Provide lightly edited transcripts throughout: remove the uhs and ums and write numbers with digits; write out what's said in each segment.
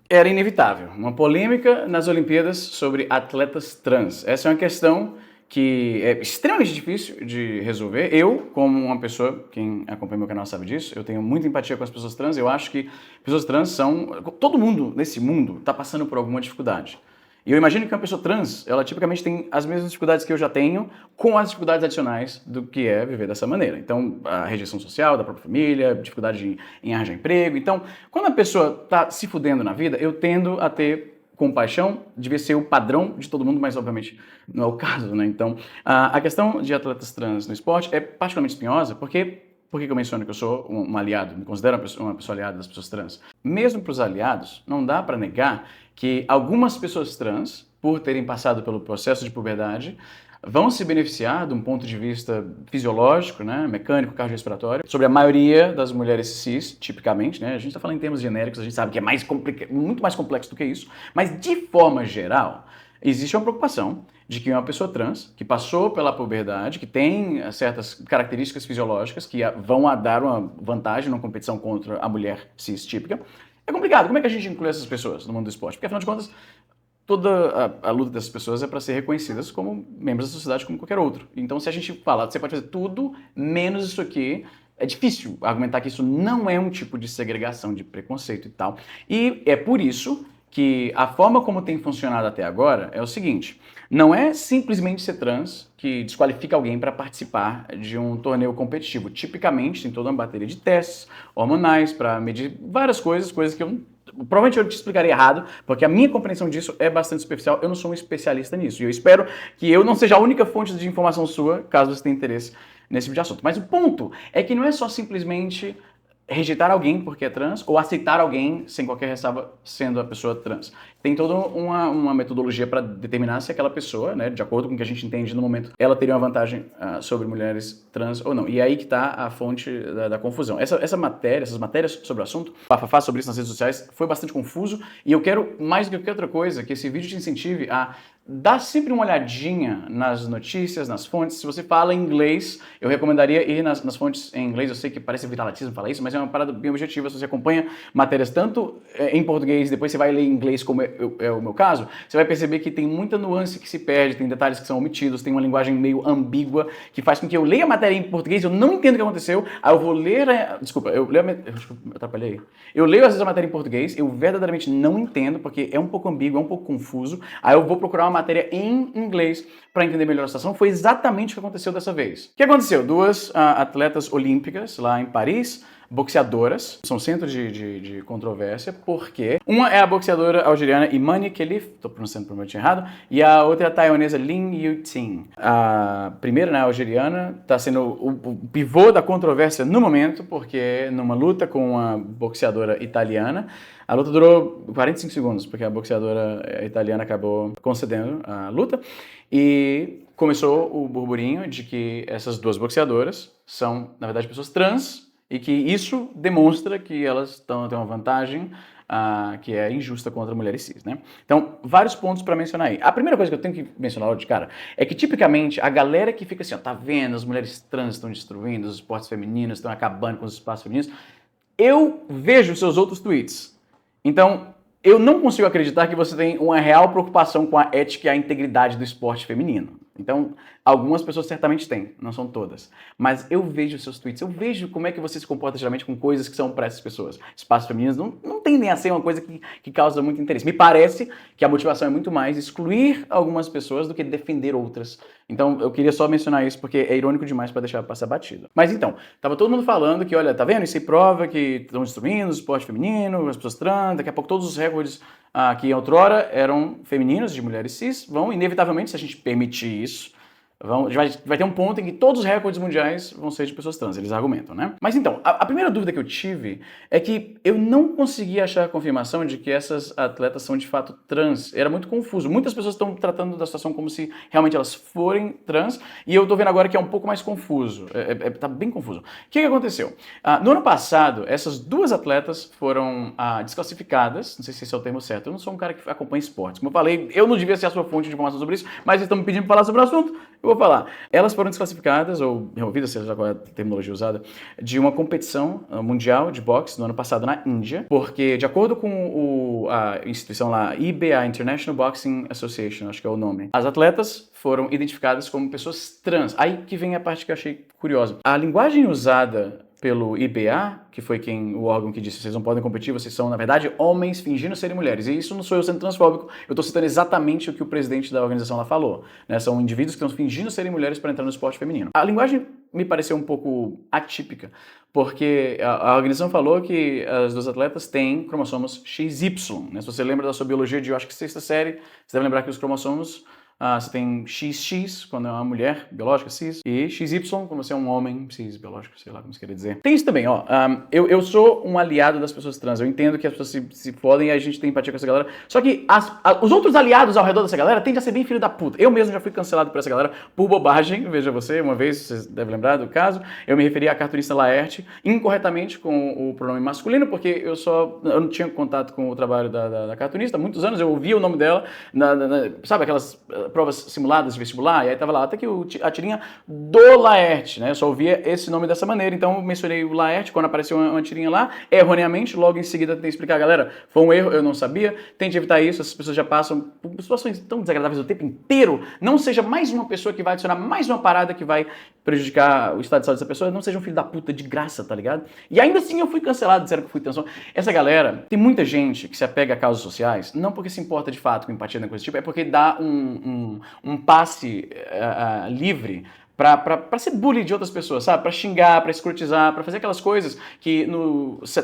era inevitável. Uma polêmica nas Olimpíadas sobre atletas trans. Essa é uma questão que é extremamente difícil de resolver. Eu, como uma pessoa, quem acompanha meu canal sabe disso, eu tenho muita empatia com as pessoas trans. Eu acho que pessoas trans são... Todo mundo nesse mundo está passando por alguma dificuldade. E eu imagino que uma pessoa trans, ela tipicamente tem as mesmas dificuldades que eu já tenho, com as dificuldades adicionais do que é viver dessa maneira. Então, a rejeição social da própria família, dificuldade em arranjar emprego. Então, quando a pessoa está se fudendo na vida, eu tendo a ter compaixão, devia ser o padrão de todo mundo, mas obviamente não é o caso, né? Então, a questão de atletas trans no esporte é particularmente espinhosa, porque... Por que eu menciono que eu sou um aliado, me considero uma pessoa aliada das pessoas trans? Mesmo para os aliados, não dá para negar que algumas pessoas trans, por terem passado pelo processo de puberdade, vão se beneficiar de um ponto de vista fisiológico, né, mecânico, cardiorrespiratório, sobre a maioria das mulheres cis, tipicamente, né? A gente está falando em termos genéricos, a gente sabe que é muito mais complexo do que isso, mas de forma geral, existe uma preocupação de que uma pessoa trans, que passou pela puberdade, que tem certas características fisiológicas que vão dar uma vantagem numa competição contra a mulher cis típica, é complicado. Como é que a gente inclui essas pessoas no mundo do esporte? Porque, afinal de contas, toda a luta dessas pessoas é para ser reconhecidas como membros da sociedade como qualquer outro. Então, se a gente fala, você pode fazer tudo menos isso aqui, é difícil argumentar que isso não é um tipo de segregação, de preconceito e tal. E é por isso que a forma como tem funcionado até agora é o seguinte: não é simplesmente ser trans que desqualifica alguém para participar de um torneio competitivo. Tipicamente tem toda uma bateria de testes hormonais para medir várias coisas que eu provavelmente eu te explicaria errado, porque a minha compreensão disso é bastante superficial, eu não sou um especialista nisso, e eu espero que eu não seja a única fonte de informação sua, caso você tenha interesse nesse tipo de assunto. Mas o ponto é que não é só simplesmente rejeitar alguém porque é trans ou aceitar alguém sem qualquer ressalva sendo a pessoa trans. Tem toda uma metodologia para determinar se aquela pessoa, né, de acordo com o que a gente entende no momento, ela teria uma vantagem sobre mulheres trans ou não. E é aí que está a fonte da confusão. Essas matérias sobre o assunto, bafafá sobre isso nas redes sociais, foi bastante confuso, e eu quero, mais do que qualquer outra coisa, que esse vídeo te incentive a dar sempre uma olhadinha nas notícias, nas fontes. Se você fala inglês, eu recomendaria ir nas fontes em inglês. Eu sei que parece vitalatismo falar isso, mas é uma parada bem objetiva. Se você acompanha matérias tanto em português, depois você vai ler em inglês, como é o meu caso, você vai perceber que tem muita nuance que se perde, tem detalhes que são omitidos, tem uma linguagem meio ambígua, que faz com que eu leia a matéria em português, eu não entendo o que aconteceu, aí eu vou ler... Desculpa, eu atrapalhei. Eu leio às vezes a matéria em português, eu verdadeiramente não entendo, porque é um pouco ambíguo, é um pouco confuso, aí eu vou procurar uma matéria em inglês para entender melhor a situação. Foi exatamente o que aconteceu dessa vez. O que aconteceu? Duas atletas olímpicas lá em Paris, boxeadoras, são centro de controvérsia, porque uma é a boxeadora algeriana Imani Khelif, estou pronunciando provavelmente errado, e a outra é a taiwanesa Lin Yuting. A primeira, né, a algeriana, está sendo o pivô da controvérsia no momento, porque numa luta com uma boxeadora italiana, a luta durou 45 segundos, porque a boxeadora italiana acabou concedendo a luta, e começou o burburinho de que essas duas boxeadoras são, na verdade, pessoas trans, e que isso demonstra que elas têm uma vantagem que é injusta contra mulheres cis, né? Então, vários pontos para mencionar aí. A primeira coisa que eu tenho que mencionar logo de cara é que, tipicamente, a galera que fica assim, ó, tá vendo, as mulheres trans estão destruindo, os esportes femininos estão acabando com os espaços femininos, eu vejo seus outros tweets. Então, eu não consigo acreditar que você tem uma real preocupação com a ética e a integridade do esporte feminino. Então, algumas pessoas certamente têm, não são todas. Mas eu vejo seus tweets, eu vejo como é que você se comporta geralmente com coisas que são para essas pessoas. Espaços femininos não tendem a ser uma coisa que causa muito interesse. Me parece que a motivação é muito mais excluir algumas pessoas do que defender outras. Então, eu queria só mencionar isso porque é irônico demais para deixar passar batido. Mas então, tava todo mundo falando que, olha, tá vendo? Isso aí prova que estão destruindo o esporte feminino, as pessoas trans, daqui a pouco todos os recordes que outrora eram femininos, de mulheres cis, vão inevitavelmente, se a gente permitir isso, vai ter um ponto em que todos os recordes mundiais vão ser de pessoas trans, eles argumentam, né? Mas então, a primeira dúvida que eu tive é que eu não consegui achar a confirmação de que essas atletas são de fato trans. Era muito confuso. Muitas pessoas estão tratando da situação como se realmente elas forem trans, e eu tô vendo agora que é um pouco mais confuso. Tá bem confuso. O que aconteceu? No ano passado, essas duas atletas foram desclassificadas, não sei se esse é o termo certo, eu não sou um cara que acompanha esportes. Como eu falei, eu não devia ser a sua fonte de informação sobre isso, mas vocês estão me pedindo para falar sobre o assunto, eu vou falar. Elas foram desclassificadas, ou removidas, seja qual é a terminologia usada, de uma competição mundial de boxe no ano passado na Índia, porque, de acordo com a instituição lá, IBA, International Boxing Association, acho que é o nome, as atletas foram identificadas como pessoas trans. Aí que vem a parte que eu achei curiosa. A linguagem usada pelo IBA, que foi o órgão que disse vocês não podem competir, vocês são, na verdade, homens fingindo serem mulheres. E isso não sou eu sendo transfóbico, eu estou citando exatamente o que o presidente da organização lá falou. Né? São indivíduos que estão fingindo serem mulheres para entrar no esporte feminino. A linguagem me pareceu um pouco atípica, porque a organização falou que as duas atletas têm cromossomos XY. Né? Se você lembra da sua biologia de, eu acho que sexta série, você deve lembrar que os cromossomos você tem XX, quando é uma mulher biológica, cis, e XY, quando você é um homem cis, biológico, sei lá como você queria dizer. Tem isso também, ó. Eu sou um aliado das pessoas trans, eu entendo que as pessoas se fodem e a gente tem empatia com essa galera. Só que os outros aliados ao redor dessa galera tendem a ser bem filho da puta. Eu mesmo já fui cancelado por essa galera por bobagem, veja você, uma vez, vocês devem lembrar do caso, eu me referi à cartunista Laerte incorretamente com o pronome masculino, porque eu não tinha contato com o trabalho da cartunista há muitos anos, eu ouvia o nome dela, sabe aquelas provas simuladas de vestibular, e aí tava lá até que a tirinha do Laerte, né? Eu só ouvia esse nome dessa maneira, então eu mencionei o Laerte quando apareceu uma tirinha lá, erroneamente, logo em seguida tentei explicar, galera, foi um erro, eu não sabia, tente evitar isso, as pessoas já passam por situações tão desagradáveis o tempo inteiro, não seja mais uma pessoa que vai adicionar mais uma parada que vai prejudicar o estado de saúde dessa pessoa, não seja um filho da puta de graça, tá ligado? E ainda assim eu fui cancelado, disseram que eu fui transformado. Essa galera, tem muita gente que se apega a causas sociais, não porque se importa de fato com empatia, coisa do tipo, é porque dá um passe livre pra ser bully de outras pessoas, sabe? Pra xingar, pra escrotizar, pra fazer aquelas coisas que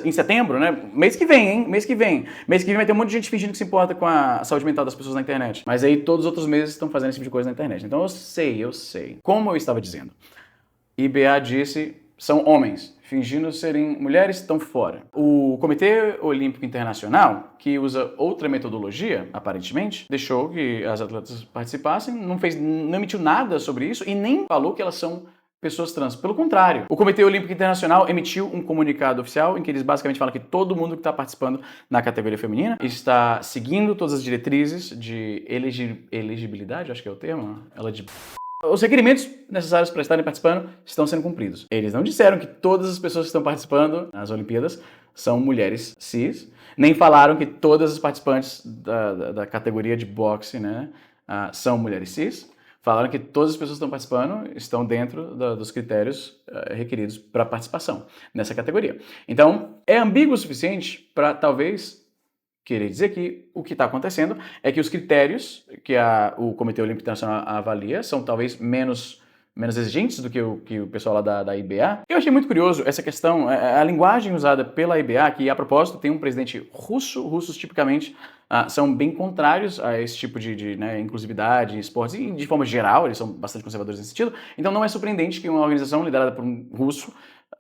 em setembro, né? Mês que vem, hein? Mês que vem vai ter um monte de gente fingindo que se importa com a saúde mental das pessoas na internet. Mas aí todos os outros meses estão fazendo esse tipo de coisa na internet. Então eu sei. Como eu estava dizendo, IBA disse, são homens. Fingindo serem mulheres, estão fora. O Comitê Olímpico Internacional, que usa outra metodologia, aparentemente, deixou que as atletas participassem, não emitiu nada sobre isso e nem falou que elas são pessoas trans. Pelo contrário, o Comitê Olímpico Internacional emitiu um comunicado oficial em que eles basicamente falam que todo mundo que está participando na categoria feminina está seguindo todas as diretrizes de elegibilidade, acho que é o termo, os requerimentos necessários para estarem participando estão sendo cumpridos. Eles não disseram que todas as pessoas que estão participando nas Olimpíadas são mulheres cis, nem falaram que todas as participantes da categoria de boxe, né, são mulheres cis. Falaram que todas as pessoas que estão participando estão dentro dos critérios requeridos para participação nessa categoria. Então, é ambíguo o suficiente para talvez querer dizer que o que está acontecendo é que os critérios que o Comitê Olímpico Internacional avalia são talvez menos exigentes do que o pessoal lá da IBA. Eu achei muito curioso essa questão, a linguagem usada pela IBA, que a propósito tem um presidente russo, russos tipicamente são bem contrários a esse tipo de inclusividade em esportes e de forma geral, eles são bastante conservadores nesse sentido, então não é surpreendente que uma organização liderada por um russo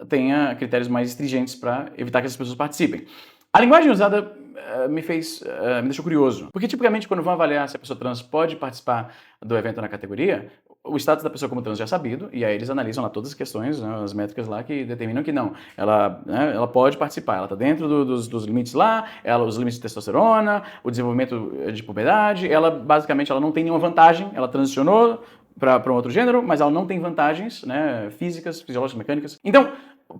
tenha critérios mais estringentes para evitar que essas pessoas participem. A linguagem usada me deixou curioso, porque tipicamente quando vão avaliar se a pessoa trans pode participar do evento na categoria, o status da pessoa como trans já é sabido, e aí eles analisam lá todas as questões, né, as métricas lá que determinam que não, ela pode participar, ela está dentro dos limites lá, os limites de testosterona, o desenvolvimento de puberdade, ela basicamente não tem nenhuma vantagem, ela transicionou para um outro gênero, mas ela não tem vantagens, né, físicas, fisiológicas, mecânicas. Então,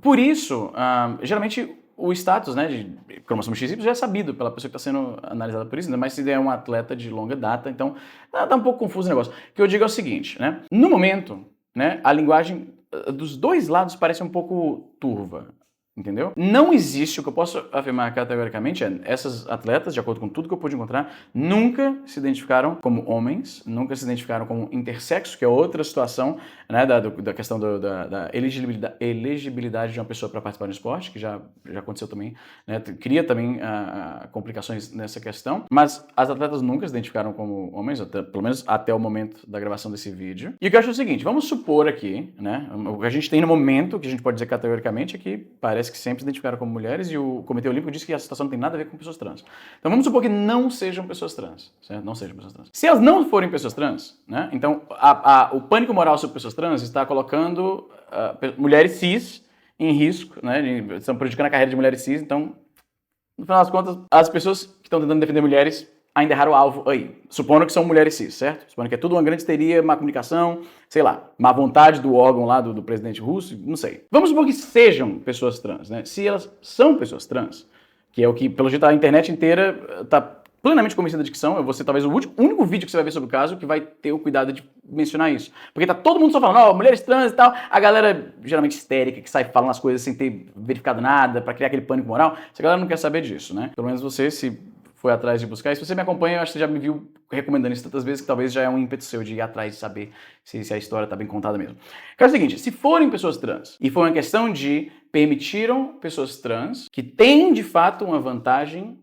por isso, geralmente o status, né, de cromossomo XY já é sabido pela pessoa que está sendo analisada por isso, ainda mais se é um atleta de longa data, então tá um pouco confuso o negócio. O que eu digo é o seguinte, né, no momento, né, a linguagem dos dois lados parece um pouco turva. Entendeu? Não existe, o que eu posso afirmar categoricamente essas atletas, de acordo com tudo que eu pude encontrar, nunca se identificaram como homens, nunca se identificaram como intersexo, que é outra situação, né, da questão da elegibilidade de uma pessoa para participar do esporte, que já aconteceu também, né, cria também complicações nessa questão, mas as atletas nunca se identificaram como homens, pelo menos até o momento da gravação desse vídeo. E o que eu acho é o seguinte, vamos supor aqui, né, o que a gente tem no momento, que a gente pode dizer categoricamente, é que parece que sempre se identificaram como mulheres e o Comitê Olímpico disse que a situação não tem nada a ver com pessoas trans. Então vamos supor que não sejam pessoas trans, certo? Não sejam pessoas trans. Se elas não forem pessoas trans, né? Então o pânico moral sobre pessoas trans está colocando mulheres cis em risco, né? Estão prejudicando a carreira de mulheres cis, então no final das contas as pessoas que estão tentando defender mulheres ainda erraram o alvo aí. Supondo que são mulheres cis, certo? Supondo que é tudo uma grande histeria, má comunicação, sei lá, má vontade do órgão lá do presidente russo, não sei. Vamos supor que sejam pessoas trans, né? Se elas são pessoas trans, que é o que, pelo jeito, a internet inteira tá plenamente convencida de que são, eu vou ser talvez o único vídeo que você vai ver sobre o caso que vai ter o cuidado de mencionar isso. Porque tá todo mundo só falando, ó, mulheres trans e tal, a galera geralmente histérica, que sai falando as coisas sem ter verificado nada, pra criar aquele pânico moral, essa galera não quer saber disso, né? Pelo menos você, se foi atrás de buscar. E se você me acompanha, eu acho que você já me viu recomendando isso tantas vezes que talvez já é um ímpeto seu de ir atrás de saber se a história tá bem contada mesmo. É o seguinte, se forem pessoas trans, e for uma questão de permitiram pessoas trans que têm de fato uma vantagem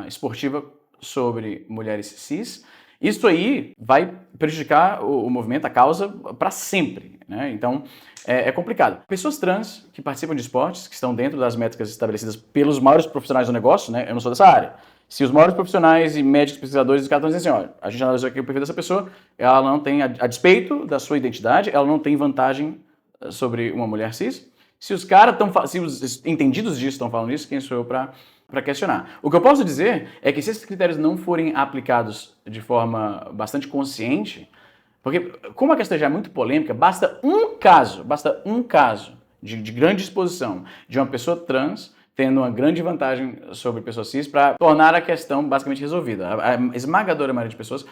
esportiva sobre mulheres cis, isso aí vai prejudicar o movimento, a causa, para sempre, né? Então, é complicado. Pessoas trans que participam de esportes, que estão dentro das métricas estabelecidas pelos maiores profissionais do negócio, né? Eu não sou dessa área. Se os maiores profissionais e médicos pesquisadores dos caras estão dizendo assim, ó, a gente analisou aqui o perfil dessa pessoa, ela não tem, a despeito da sua identidade, ela não tem vantagem sobre uma mulher cis. Se os caras estão, se os entendidos disso estão falando isso, quem sou eu para questionar? O que eu posso dizer é que se esses critérios não forem aplicados de forma bastante consciente, porque como a questão já é muito polêmica, basta um caso de grande exposição de uma pessoa trans tendo uma grande vantagem sobre pessoas cis para tornar a questão basicamente resolvida. A esmagadora maioria de pessoas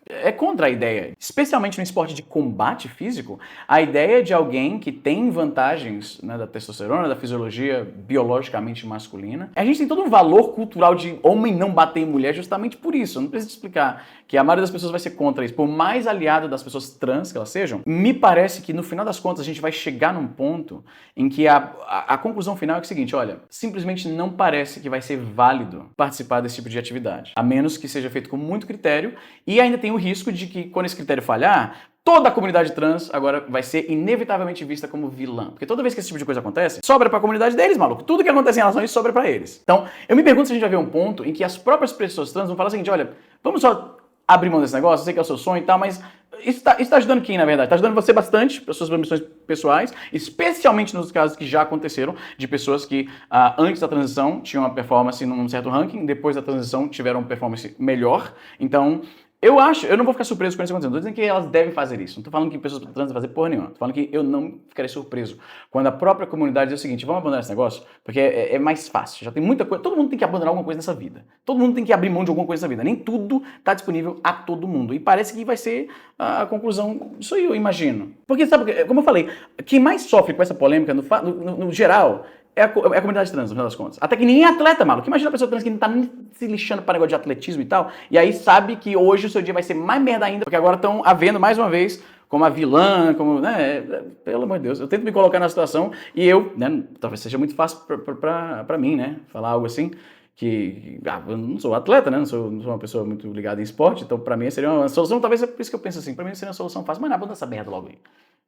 é contra a ideia, especialmente no esporte de combate físico, a ideia de alguém que tem vantagens, né, da testosterona, da fisiologia biologicamente masculina. A gente tem todo um valor cultural de homem não bater em mulher justamente por isso. Eu não preciso explicar que a maioria das pessoas vai ser contra isso. Por mais aliado das pessoas trans que elas sejam, me parece que no final das contas a gente vai chegar num ponto em que a conclusão final é o seguinte, olha, simplesmente não parece que vai ser válido participar desse tipo de atividade, a menos que seja feito com muito critério e ainda tem o risco de que, quando esse critério falhar, toda a comunidade trans agora vai ser inevitavelmente vista como vilã. Porque toda vez que esse tipo de coisa acontece, sobra pra comunidade deles, maluco. Tudo que acontece em relação a isso sobra pra eles. Então, eu me pergunto se a gente vai ver um ponto em que as próprias pessoas trans vão falar o seguinte, olha, vamos só abrir mão desse negócio, eu sei que é o seu sonho e tal, mas isso tá ajudando quem, na verdade? Tá ajudando você bastante, para suas ambições pessoais, especialmente nos casos que já aconteceram, de pessoas que antes da transição tinham uma performance num certo ranking, depois da transição tiveram uma performance melhor. Então, eu não vou ficar surpreso com isso acontecendo. Não tô dizendo que elas devem fazer isso. Não tô falando que pessoas trans devem fazer porra nenhuma. Tô falando que eu não ficarei surpreso quando a própria comunidade diz o seguinte, vamos abandonar esse negócio, porque é mais fácil. Já tem muita coisa. Todo mundo tem que abandonar alguma coisa nessa vida. Todo mundo tem que abrir mão de alguma coisa nessa vida. Nem tudo tá disponível a todo mundo. E parece que vai ser a conclusão disso aí, eu imagino. Porque, sabe, como eu falei, quem mais sofre com essa polêmica, no geral, é a comunidade trans, no final das contas. Até que nem é atleta, maluco. Imagina a pessoa trans que não tá nem se lixando para negócio de atletismo e tal, e aí sabe que hoje o seu dia vai ser mais merda ainda, porque agora estão havendo mais uma vez como a vilã, como, né, pelo amor de Deus. Eu tento me colocar na situação e eu, né, talvez seja muito fácil pra mim, né, falar algo assim, que eu não sou atleta, né, não sou uma pessoa muito ligada em esporte, então pra mim seria uma solução, talvez é por isso que eu penso assim, pra mim seria uma solução fácil, mas não, bota essa merda logo aí.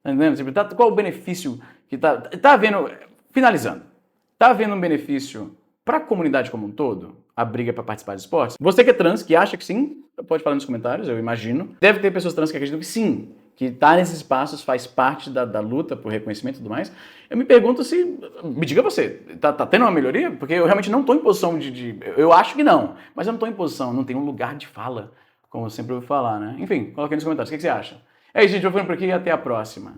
Tá entendendo? Tipo, qual o benefício que tá havendo, finalizando, tá havendo um benefício para a comunidade como um todo, a briga para participar de esportes? Você que é trans, que acha que sim, pode falar nos comentários, eu imagino. Deve ter pessoas trans que acreditam que sim, que estar nesses espaços faz parte da luta por reconhecimento e tudo mais. Eu me pergunto se, me diga você, tá tendo uma melhoria? Porque eu realmente não estou em posição eu acho que não, mas eu não estou em posição, não tenho um lugar de fala, como eu sempre ouvi falar, né? Enfim, coloque aí nos comentários, o que você acha? É isso, gente, eu vou ficando por aqui e até a próxima.